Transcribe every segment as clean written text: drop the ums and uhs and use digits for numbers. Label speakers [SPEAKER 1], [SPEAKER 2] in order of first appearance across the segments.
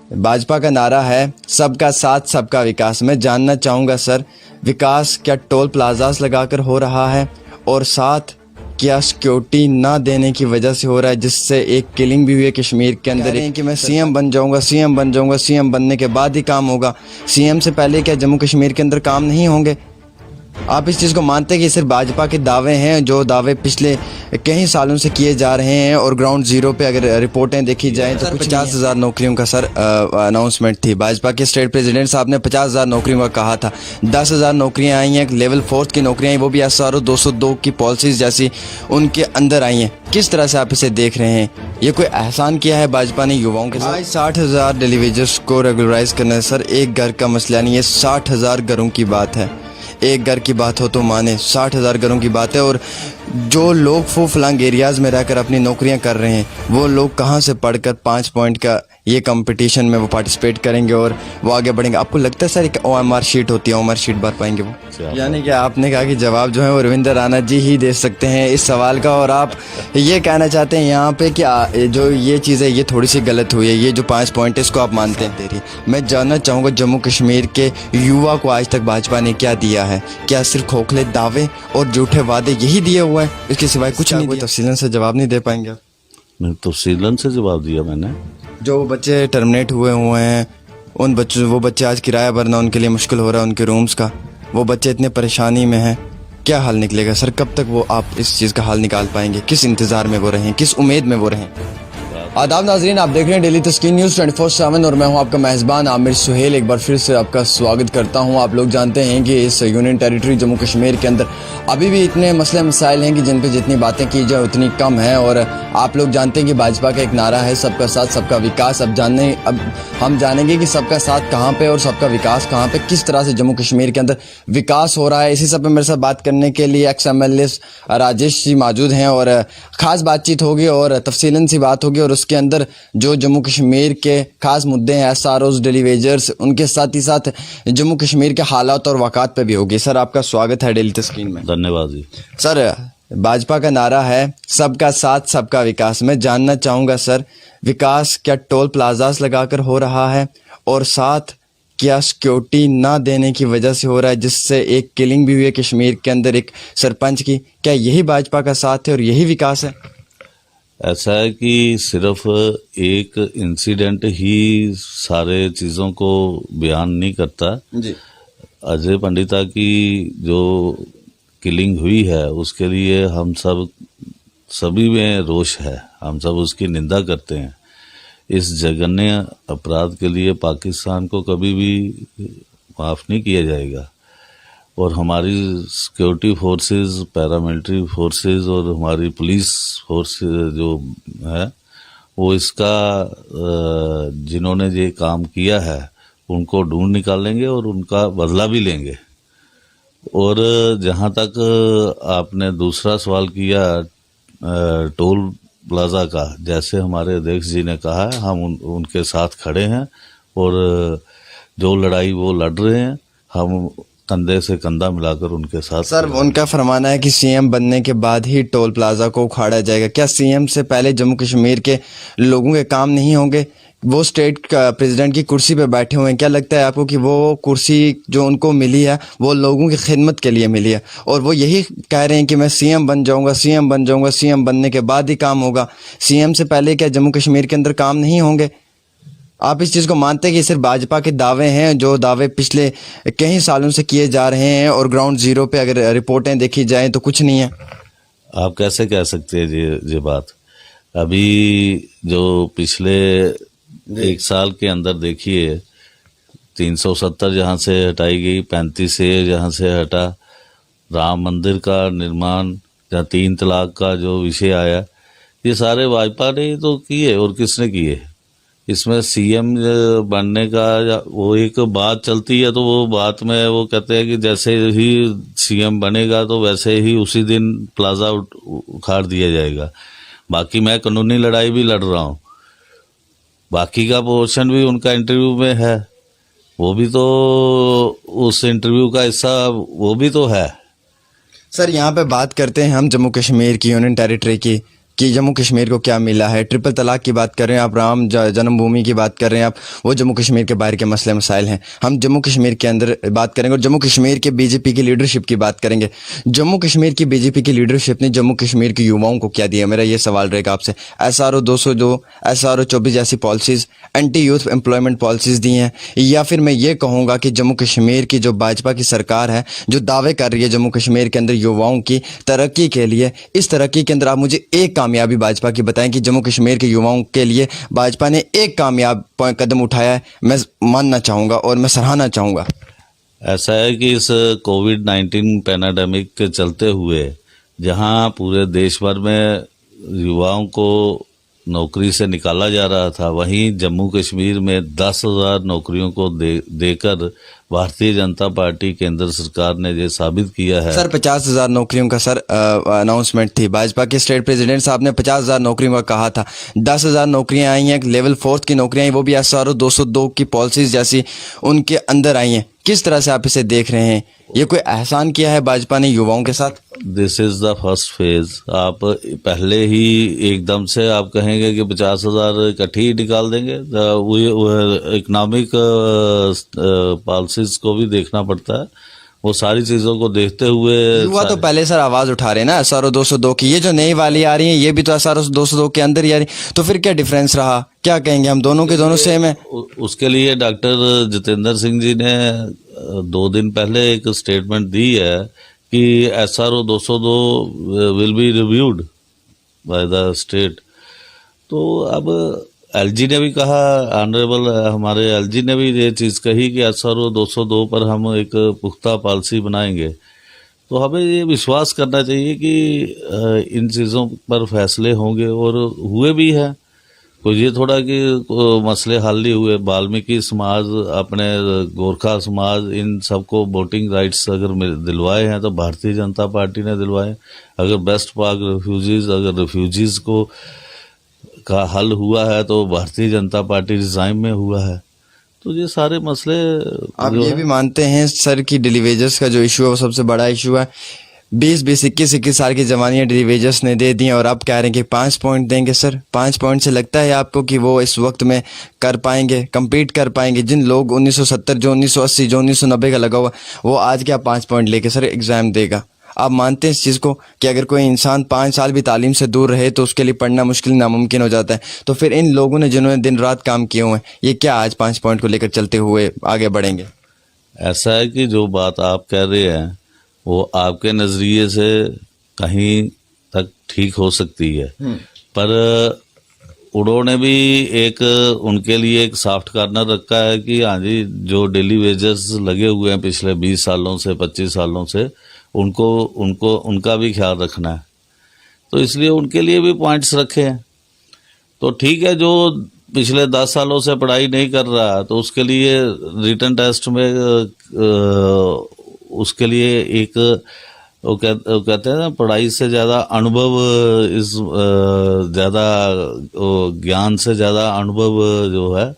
[SPEAKER 1] भाजपा का नारा है सबका साथ सबका विकास। मैं जानना चाहूँगा सर, विकास क्या टोल प्लाजास लगाकर हो रहा है और साथ क्या सिक्योरिटी ना देने की वजह से हो रहा है, जिससे एक किलिंग भी हुई है कश्मीर के अंदर। कि मैं सीएम बन जाऊंगा, सीएम बन जाऊंगा, सीएम बनने के बाद ही काम होगा, सीएम से पहले क्या जम्मू कश्मीर के अंदर काम नहीं होंगे? आप इस चीज़ को मानते हैं कि सिर्फ भाजपा के दावे हैं, जो दावे पिछले कई सालों से किए जा रहे हैं और ग्राउंड जीरो पे अगर रिपोर्टें देखी जाएं तो 50,000 नौकरियों का सर अनाउंसमेंट थी। भाजपा के स्टेट प्रेसिडेंट साहब ने 50,000 नौकरियों का कहा था। 10,000 नौकरियां आई हैं, लेवल 4 की नौकरियां आई, वो भी SRO 202 की पॉलिसीज जैसी उनके अंदर आई हैं। किस तरह से आप इसे देख रहे हैं? ये कोई एहसान किया है भाजपा ने युवाओं के साथ? 60,000 डेलीवेजर्स को रेगुलराइज करना है सर। एक घर का मसला नहीं है, 60,000 घरों की बात है। एक घर की बात हो तो माने, 60,000 घरों की बात है। और जो लोग फूफलांग एरियाज़ में रहकर अपनी नौकरियां कर रहे हैं, वो लोग कहां से पढ़कर 5 पॉइंट का ये कंपटीशन में वो पार्टिसिपेट करेंगे और वो आगे बढ़ेंगे? आपको लगता है सर एक OMR शीट होती है, OMR शीट भर पाएंगे वो? यानी कि आपने कहा कि जवाब जो है वो रविंद्र राणा जी ही दे सकते हैं इस सवाल का, और आप ये कहना चाहते हैं यहाँ पे कि जो ये चीज़ है ये थोड़ी सी गलत हुई है, ये जो 5 पॉइंट है इसको आप मानते हैं तेरी। मैं जानना चाहूँगा जम्मू कश्मीर के युवा को आज तक भाजपा ने क्या दिया है? क्या सिर्फ खोखले दावे और झूठे वादे यही दिए हुए हैं, इसके सिवाय कुछ नहीं दिया? तफसीलन से जवाब नहीं दे पाएंगे आप?
[SPEAKER 2] नहीं, तफसीलन से जवाब दिया मैंने।
[SPEAKER 1] जो बच्चे टर्मिनेट हुए हैं उन बच्चों, वो बच्चे आज किराया भरना उनके लिए मुश्किल हो रहा है उनके रूम्स का, वो बच्चे इतने परेशानी में हैं, क्या हल निकलेगा सर? कब तक वो आप इस चीज़ का हल निकाल पाएंगे? किस इंतज़ार में वो रहें, किस उम्मीद में वो रहें? आदाब नाजरीन, आप देख रहे हैं डेली तस्कीन न्यूज़ 24/7 और मैं हूं आपका मेज़बान आमिर सुहेल। एक बार फिर से आपका स्वागत करता हूं। आप लोग जानते हैं कि इस यूनियन टेरिटरी जम्मू कश्मीर के अंदर अभी भी इतने मसले मसाइल हैं कि जिन पे जितनी बातें की जाए उतनी कम है। और आप लोग जानते हैं कि भाजपा का एक नारा है सबका साथ सबका विकास। अब हम जानेंगे कि सबका साथ कहाँ पे और सबका विकास कहाँ पे, किस तरह से जम्मू कश्मीर के अंदर विकास हो रहा है। इसी सब पे मेरे साथ बात करने के लिए XMLA राजेश जी मौजूद हैं और ख़ास बातचीत होगी और तफसीलन सी बात होगी और उसके अंदर जो जम्मू कश्मीर के खास मुद्दे हैं, SROs, डेलीवेजर्स, उनके साथ ही साथ जम्मू कश्मीर के हालात और वाक़ात पे भी होगी। सर आपका स्वागत है डेली तस्कीन में।
[SPEAKER 2] धन्यवाद जी।
[SPEAKER 1] सर, भाजपा का नारा है सबका साथ सबका विकास। मैं जानना चाहूँगा सर, विकास क्या टोल प्लाजास लगाकर हो रहा है और साथ क्या सिक्योरिटी ना देने की वजह से हो रहा है, जिससे एक किलिंग भी हुई है कश्मीर के अंदर एक सरपंच की? क्या यही भाजपा का साथ है और यही विकास है?
[SPEAKER 2] ऐसा है कि सिर्फ एक इंसिडेंट ही सारे चीज़ों को बयान नहीं करता
[SPEAKER 1] जी।
[SPEAKER 2] अजय पंडिता की जो किलिंग हुई है उसके लिए हम सभी में रोष है, हम सब उसकी निंदा करते हैं। इस जघन्य अपराध के लिए पाकिस्तान को कभी भी माफ़ नहीं किया जाएगा और हमारी सिक्योरिटी फोर्सेस, पैरामिलिट्री फोर्सेस और हमारी पुलिस फोर्स जो है वो इसका जिन्होंने ये काम किया है उनको ढूंढ निकालेंगे और उनका बदला भी लेंगे। और जहाँ तक आपने दूसरा सवाल किया टोल प्लाजा का, जैसे हमारे अध्यक्ष जी ने कहा है, हम उनके साथ खड़े हैं और जो लड़ाई वो लड़ रहे हैं हम कंधे से कंधा मिलाकर उनके साथ।
[SPEAKER 1] सर उनका फरमाना है कि सीएम बनने के बाद ही टोल प्लाजा को उखाड़ा जाएगा। क्या सीएम से पहले जम्मू कश्मीर के लोगों के काम नहीं होंगे? वो स्टेट का प्रेसिडेंट की कुर्सी पे बैठे हुए हैं, क्या लगता है आपको कि वो कुर्सी जो उनको मिली है वो लोगों की खिदमत के लिए मिली है और वो यही कह रहे हैं कि मैं सीएम बन जाऊंगा, सीएम बन जाऊंगा, सीएम बनने के बाद ही काम होगा, सीएम से पहले क्या जम्मू कश्मीर के अंदर काम नहीं होंगे? आप इस चीज़ को मानते हैं कि सिर्फ भाजपा के दावे हैं, जो दावे पिछले कई सालों से किए जा रहे हैं और ग्राउंड जीरो पे अगर रिपोर्टें देखी जाएं तो कुछ नहीं है?
[SPEAKER 2] आप कैसे कह सकते हैं ये बात? अभी जो पिछले एक साल के अंदर देखिए 370 जहाँ से हटाई गई, 35 जहाँ से हटा, राम मंदिर का निर्माण, जहाँ 3 तलाक का जो विषय आया, ये सारे भाजपा ने ही तो किए। और किसने किए? इसमें सीएम बनने का वो एक बात चलती है तो वो बात में वो कहते हैं कि जैसे ही सीएम बनेगा तो वैसे ही उसी दिन प्लाजा उखाड़ दिया जाएगा। बाकी मैं कानूनी लड़ाई भी लड़ रहा हूँ, बाकी का पोर्शन भी उनका इंटरव्यू में है, वो भी तो उस इंटरव्यू का हिस्सा वो भी तो है।
[SPEAKER 1] सर यहाँ पे बात करते हैं हम जम्मू कश्मीर की यूनियन टेरिटरी की, कि जम्मू कश्मीर को क्या मिला है। ट्रिपल तलाक की बात कर रहे हैं आप, राम जन्मभूमि की बात कर रहे हैं आप, वो जम्मू कश्मीर के बाहर के मसले मसाइल हैं। हम जम्मू कश्मीर के अंदर बात करेंगे और जम्मू कश्मीर के बीजेपी की लीडरशिप की बात करेंगे। जम्मू कश्मीर की बीजेपी की लीडरशिप ने जम्मू कश्मीर के युवाओं को क्या दिया, मेरा ये सवाल रहेगा आपसे। SRO 202, SRO 24 जैसी policies, anti youth employment policies दी हैं, या फिर मैं ये कहूँगा कि जम्मू कश्मीर की जो भाजपा की सरकार है जो दावे कर रही है जम्मू कश्मीर के अंदर युवाओं की तरक्की के लिए, इस तरक्की के अंदर आप मुझे एक कामयाबी भाजपा की बताएं कि जम्मू कश्मीर के युवाओं के लिए भाजपा ने एक कामयाब कदम उठाया है। मैं मानना चाहूँगा और मैं सराहना चाहूँगा।
[SPEAKER 2] ऐसा है कि इस कोविड-19 पैंडेमिक के चलते हुए जहां पूरे देश भर में युवाओं को नौकरी से निकाला जा रहा था, वहीं जम्मू कश्मीर में 10,000 नौकरियों को देकर भारतीय जनता पार्टी केंद्र सरकार ने ये साबित किया है।
[SPEAKER 1] सर 50,000 नौकरियों का सर अनाउंसमेंट थी, भाजपा के स्टेट प्रेसिडेंट साहब ने 50,000 नौकरियों का कहा था। 10,000 नौकरियां आई हैं, लेवल 4 की नौकरियां आई, वो भी SRO 202 की पॉलिसीज जैसी उनके अंदर आई हैं। किस तरह से आप इसे देख रहे हैं? ये कोई एहसान किया है भाजपा ने युवाओं के साथ?
[SPEAKER 2] This is the first phase. आप पहले ही एकदम से आप कहेंगे कि 50,000 इकट्ठी निकाल देंगे? इकोनॉमिक पॉलिसीज को भी देखना पड़ता है, वो सारी चीजों को देखते हुए।
[SPEAKER 1] युवा तो पहले सर आवाज उठा रहे हैं ना SRO 202 की, ये जो नई वाली आ रही है ये भी तो SRO 202 के अंदर ही आ रही, तो फिर क्या डिफरेंस रहा? क्या कहेंगे, हम दोनों के दोनों सेम है?
[SPEAKER 2] उसके लिए डॉक्टर जितेंद्र सिंह जी ने 2 दिन पहले एक स्टेटमेंट दी है कि SRO 202 will be reviewed by the state. तो अब LG ने भी कहा, ऑनरेबल हमारे LG ने भी ये चीज़ कही कि SRO 202 पर हम एक पुख्ता पॉलिसी बनाएंगे। तो हमें ये विश्वास करना चाहिए कि इन चीज़ों पर फैसले होंगे, और हुए भी हैं। कोई ये थोड़ा कि मसले हल नहीं हुए। वाल्मीकि समाज, अपने गोरखा समाज, इन सबको वोटिंग राइट्स अगर दिलवाए हैं तो भारतीय जनता पार्टी ने दिलवाए। अगर वेस्ट पाक रिफ्यूजीज, अगर रिफ्यूजीज को का हल हुआ है तो भारतीय जनता पार्टी रिजाइम में हुआ है। तो ये सारे मसले
[SPEAKER 1] आप ये भी मानते हैं सर कि डेली वेजेस का जो इशू है वो सबसे बड़ा इशू है? 20-20, 21-21 साल की जवानियां डेली वेजेस ने दे दी हैं और आप कह रहे हैं कि 5 पॉइंट देंगे। सर 5 पॉइंट से लगता है आपको कि वो इस वक्त में कर पाएंगे, compete कर पाएंगे? जिन लोग 1970, जो 1980, जो 1990 का लगा हुआ, वो आज क्या 5 पॉइंट लेके सर एग्जाम देगा? आप मानते हैं इस चीज़ को कि अगर कोई इंसान 5 साल भी तालीम से दूर रहे तो उसके लिए पढ़ना मुश्किल, नामुमकिन हो जाता है? तो फिर इन लोगों ने जिन्होंने दिन रात काम किए हुए हैं, ये क्या आज 5 पॉइंट को लेकर चलते हुए आगे बढ़ेंगे?
[SPEAKER 2] ऐसा है कि जो बात आप कह रहे हैं वो आपके नज़रिए से कहीं तक ठीक हो सकती है, पर उन्होंने भी एक उनके लिए एक सॉफ्ट कॉर्नर रखा है कि हाँ जी, जो डेली वेजेस लगे हुए हैं पिछले 20 सालों से, 25 सालों से, उनका भी ख्याल रखना है। तो इसलिए उनके लिए भी पॉइंट्स रखे हैं। तो ठीक है, जो पिछले 10 सालों से पढ़ाई नहीं कर रहा तो उसके लिए रिटन टेस्ट में उसके लिए एक वो कहते हैं ना, पढ़ाई से ज़्यादा अनुभव, इस ज़्यादा ज्ञान से ज़्यादा अनुभव जो है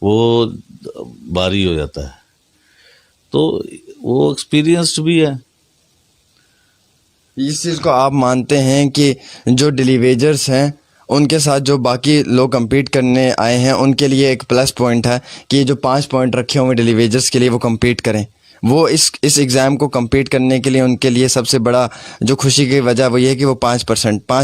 [SPEAKER 2] वो भारी हो जाता है। तो वो एक्सपीरियंस्ड भी है।
[SPEAKER 1] इस चीज़ को आप मानते हैं कि जो डेलीवेजर्स हैं उनके साथ जो बाकी लोग compete करने आए हैं उनके लिए एक प्लस पॉइंट है कि जो 5 पॉइंट रखे हुए डेलीवेजर्स के लिए वो compete करें? वो इस एग्ज़ाम को compete करने के लिए उनके लिए सबसे बड़ा जो खुशी की वजह वो ये है कि वो 5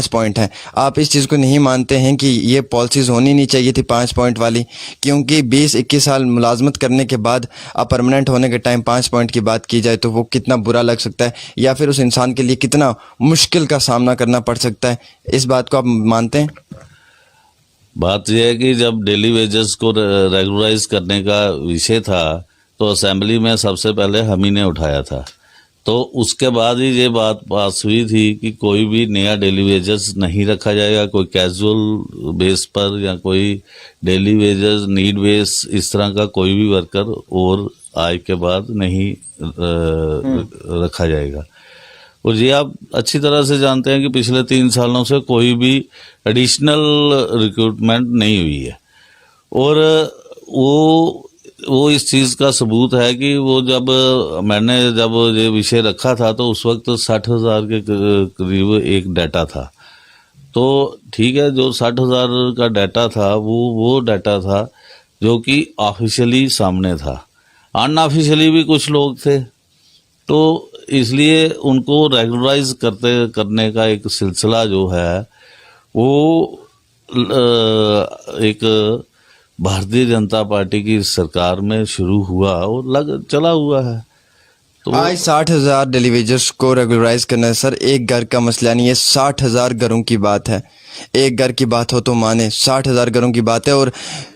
[SPEAKER 1] पॉइंट है। आप इस चीज़ को नहीं मानते हैं कि ये पॉलिसीज़ होनी नहीं चाहिए थी 5 पॉइंट वाली? क्योंकि 20-21 साल मुलाजमत करने के बाद अब परमानेंट होने के टाइम 5 पॉइंट की बात की जाए तो वो कितना बुरा लग सकता है, या फिर उस इंसान के लिए कितना मुश्किल का सामना करना पड़ सकता है। इस बात को आप मानते हैं?
[SPEAKER 2] बात यह है कि जब डेली वेजेस को रेगुलराइज करने का विषय था तो असेंबली में सबसे पहले हम ही ने उठाया था। तो उसके बाद ही ये बात पास हुई थी कि कोई भी नया डेली वेजेस नहीं रखा जाएगा, कोई कैजुअल बेस पर या कोई डेली वेजेस नीड बेस, इस तरह का कोई भी वर्कर और आज के बाद नहीं रखा जाएगा। और ये आप अच्छी तरह से जानते हैं कि पिछले 3 सालों से कोई भी एडिशनल रिक्रूटमेंट नहीं हुई है। और वो इस चीज़ का सबूत है कि वो मैंने जब ये विषय रखा था तो उस वक्त 60,000 के करीब एक डाटा था। तो ठीक है, जो 60,000 का डाटा था वो डाटा था जो कि ऑफिशियली सामने था। अनऑफिशियली भी कुछ लोग थे, तो इसलिए उनको रेगुलराइज करने का एक सिलसिला जो है वो एक भारतीय जनता पार्टी की सरकार में शुरू हुआ और चला हुआ है। तो
[SPEAKER 1] आज 60,000 डेलीवेजर्स को रेगुलराइज करना है सर, एक घर का मसला नहीं है, 60,000 घरों की बात है। एक घर की बात हो तो माने, 60,000 घरों की बात है। और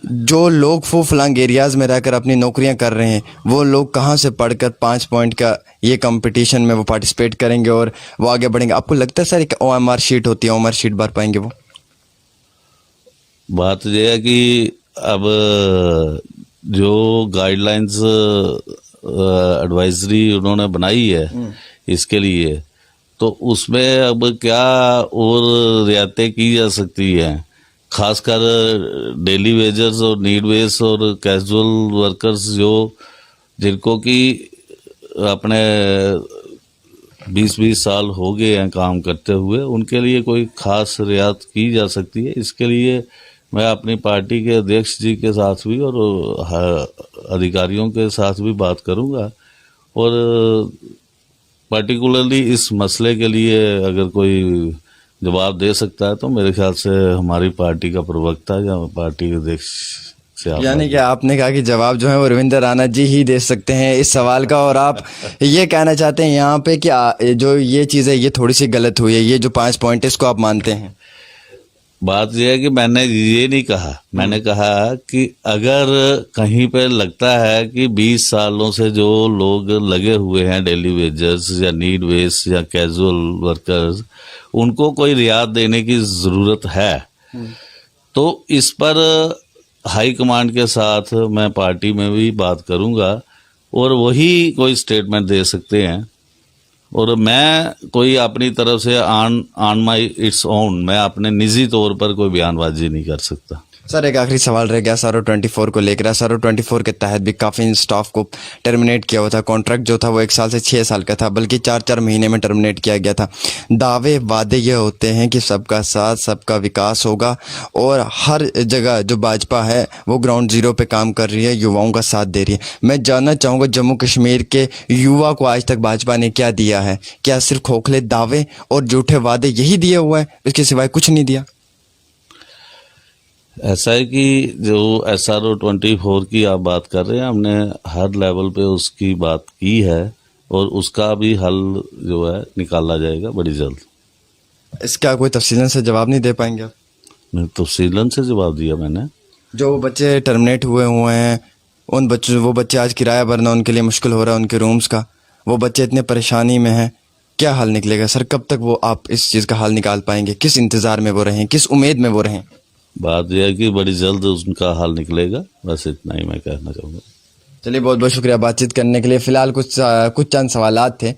[SPEAKER 1] जो लोग फूफलांग एरियाज में रहकर अपनी नौकरियां कर रहे हैं, वो लोग कहां से पढ़कर 5 पॉइंट का ये कंपटीशन में वो पार्टिसिपेट करेंगे और वो आगे बढ़ेंगे? आपको लगता है सर एक OMR शीट होती है, OMR शीट भर पाएंगे वो?
[SPEAKER 2] बात यह है कि अब जो गाइडलाइंस एडवाइजरी उन्होंने बनाई है इसके लिए, तो उसमें अब क्या और रियायतें की जा सकती हैं, खासकर डेली वेजर्स और नीड बेस और कैजुअल वर्कर्स जिनको कि अपने 20-20 साल हो गए हैं काम करते हुए, उनके लिए कोई खास रियायत की जा सकती है। इसके लिए मैं अपनी पार्टी के अध्यक्ष जी के साथ भी और अधिकारियों के साथ भी बात करूंगा, और पर्टिकुलरली इस मसले के लिए अगर कोई जवाब दे सकता है तो मेरे ख्याल से हमारी पार्टी का प्रवक्ता या पार्टी के अध्यक्ष से आप,
[SPEAKER 1] यानी कि आपने कहा कि जवाब जो है वो रविंद्र राणा जी ही दे सकते हैं इस सवाल का, और आप ये कहना चाहते हैं यहाँ पे कि जो ये चीज़ है ये थोड़ी सी गलत हुई है, ये जो 5 पॉइंट है इसको आप मानते हैं?
[SPEAKER 2] बात यह है कि मैंने ये नहीं कहा, मैंने कहा कि अगर कहीं पे लगता है कि 20 सालों से जो लोग लगे हुए हैं डेली वेजर्स या नीड बेस या कैजुअल वर्कर्स, उनको कोई रियायत देने की जरूरत है, तो इस पर हाई कमांड के साथ मैं पार्टी में भी बात करूंगा और वही कोई स्टेटमेंट दे सकते हैं। और मैं कोई अपनी तरफ से ऑन माई इट्स ओन मैं अपने निजी तौर पर कोई बयानबाजी नहीं कर सकता।
[SPEAKER 1] सर एक आखिरी सवाल रह गया SRO 24 को लेकर। SRO 24 के तहत भी काफ़ी स्टाफ को टर्मिनेट किया हुआ था। कॉन्ट्रैक्ट जो था वो 1 साल से 6 साल का था, बल्कि 4-4 महीने में टर्मिनेट किया गया था। दावे वादे ये होते हैं कि सबका साथ सबका विकास होगा, और हर जगह जो भाजपा है वो ग्राउंड जीरो पे काम कर रही है, युवाओं का साथ दे रही है। मैं जानना चाहूँगा जम्मू कश्मीर के युवा को आज तक भाजपा ने क्या दिया है? क्या सिर्फ खोखले दावे और झूठे वादे यही दिए हुए हैं, इसके सिवाय कुछ नहीं दिया?
[SPEAKER 2] ऐसा है कि जो SRO 24 की आप बात कर रहे हैं, हमने हर लेवल पे उसकी बात की है और उसका भी हल जो है निकाला जाएगा बड़ी जल्द।
[SPEAKER 1] इसका कोई तफसीलन से जवाब नहीं दे पाएंगे आप?
[SPEAKER 2] मैं तफसीलन से जवाब दिया मैंने।
[SPEAKER 1] जो बच्चे टर्मिनेट हुए हैं, उन बच्चों, वो बच्चे आज किराया भरना उनके लिए मुश्किल हो रहा है, उनके रूम्स का, वो बच्चे इतने परेशानी में हैं, क्या हल निकलेगा सर? कब तक वो आप इस चीज़ का हल निकाल पाएंगे? किस इंतज़ार में वो रहें, किस उम्मीद में वो रहें?
[SPEAKER 2] बात यह है कि बड़ी जल्द उनका हल निकलेगा, बस इतना ही मैं कहना चाहूँगा।
[SPEAKER 1] चलिए, बहुत बहुत शुक्रिया बातचीत करने के लिए। फ़िलहाल कुछ चंद सवालात थे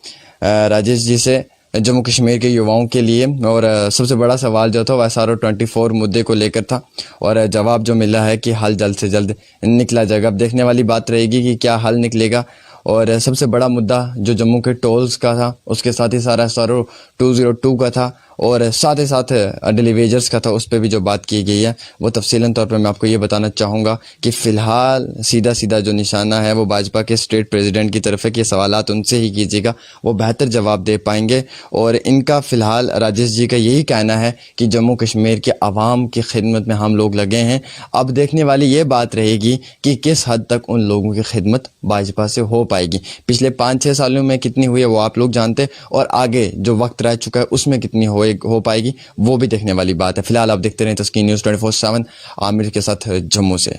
[SPEAKER 1] राजेश जी से जम्मू कश्मीर के युवाओं के लिए, और सबसे बड़ा सवाल जो था वो SRO 24 मुद्दे को लेकर था, और जवाब जो मिला है कि हल जल्द से जल्द निकला जाएगा। अब देखने वाली बात रहेगी कि क्या हल निकलेगा। और सबसे बड़ा मुद्दा जो जम्मू के टोल्स का था, उसके साथ ही सारा SRO 202 का था, और साथ ही साथ डेली वेजर्स का था, उस पर भी जो बात की गई है वो तफसीलन तौर पर मैं आपको ये बताना चाहूँगा कि फ़िलहाल सीधा सीधा जो निशाना है वो भाजपा के स्टेट प्रेसिडेंट की तरफ है कि सवालात उनसे ही कीजिएगा, वो बेहतर जवाब दे पाएंगे। और इनका फ़िलहाल राजेश जी का यही कहना है कि जम्मू कश्मीर के आवाम की खिदमत में हम लोग लगे हैं। अब देखने वाली ये बात रहेगी कि किस हद तक उन लोगों की खिदमत भाजपा से हो पाएगी। पिछले 5-6 सालों में कितनी हुई है वो आप लोग जानते, और आगे जो वक्त रह चुका है उसमें कितनी हो पाएगी वो भी देखने वाली बात है। फिलहाल आप देखते रहें तस्कीन न्यूज़ 24/7 आमिर के साथ जम्मू से।